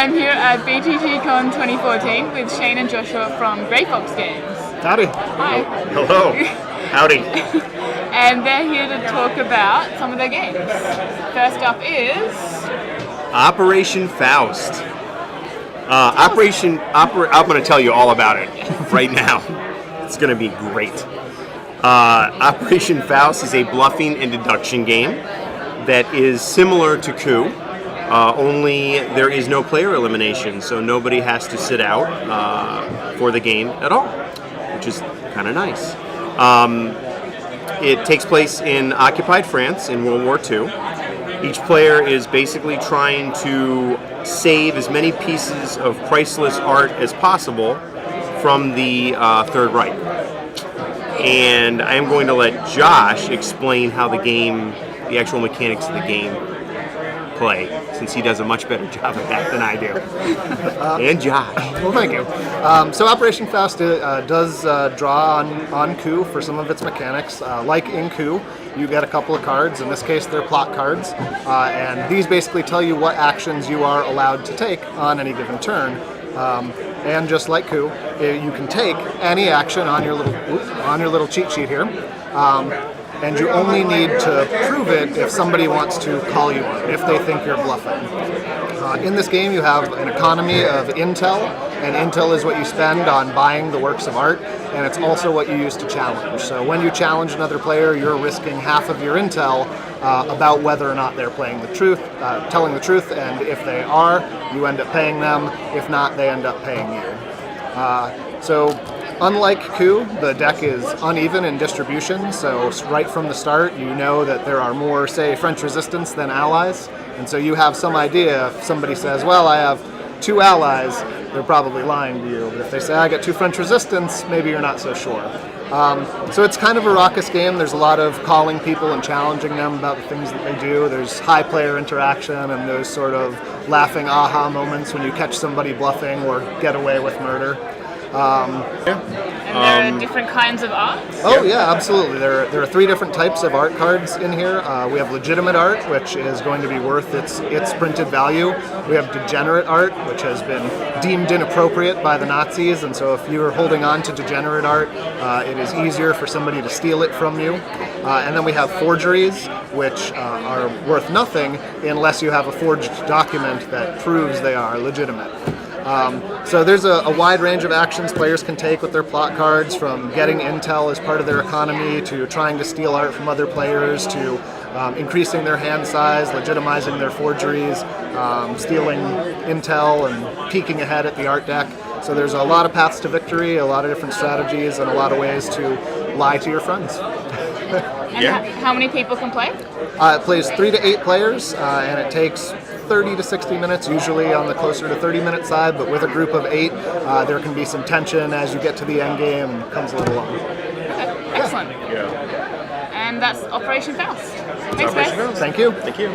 I'm here at BGG.CON 2014 with Shane and Joshua from Grey Fox Games. Howdy. Hi. Hello. Howdy. And they're here to talk about some of their games. First up is Operation Faust. I'm going to tell you all about it right now. It's going to be great. Operation Faust is a bluffing and deduction game that is similar to Coup, only there is no player elimination, so nobody has to sit out for the game at all, which is kind of nice. It takes place in occupied France in World War II. Each player is basically trying to save as many pieces of priceless art as possible from the Third Reich. And I am going to let Josh explain how the actual mechanics of the game play, since he does a much better job at that than I do. And Josh. Well, thank you. So Operation Faust does draw on Coup for some of its mechanics. Like in Coup, you get a couple of cards. In this case, they're plot cards. And these basically tell you what actions you are allowed to take on any given turn. And just like Coup, you can take any action on your little cheat sheet here. And you only need to prove it if somebody wants to call you on it, if they think you're bluffing. In this game, you have an economy of intel, and intel is what you spend on buying the works of art, and it's also what you use to challenge. So when you challenge another player, you're risking half of your intel about whether or not they're telling the truth, and if they are, you end up paying them. If not, they end up paying you. So unlike Coup, the deck is uneven in distribution, so right from the start you know that there are more, say, French resistance than allies, and so you have some idea. If somebody says, well, I have 2 allies, they're probably lying to you, but if they say, I got 2 French resistance, maybe you're not so sure. So it's kind of a raucous game. There's a lot of calling people and challenging them about the things that they do. There's high player interaction and those sort of laughing aha moments when you catch somebody bluffing or get away with murder. And there are different kinds of art? Oh yeah, absolutely. There are 3 different types of art cards in here. We have legitimate art, which is going to be worth its printed value. We have degenerate art, which has been deemed inappropriate by the Nazis, and so if you're holding on to degenerate art, it is easier for somebody to steal it from you. And then we have forgeries, which are worth nothing unless you have a forged document that proves they are legitimate. So there's a wide range of actions players can take with their plot cards, from getting intel as part of their economy, to trying to steal art from other players, to increasing their hand size, legitimizing their forgeries, stealing intel, and peeking ahead at the art deck. So there's a lot of paths to victory, a lot of different strategies, and a lot of ways to lie to your friends. And how many people can play? It plays 3 to 8 players, and it takes 30 to 60 minutes, usually on the closer to 30-minute side, but with a group of 8, there can be some tension as you get to the end game, and it comes a little long. Okay, excellent. Yeah. And that's Operation Faust. Thanks, guys. Thank you. Thank you.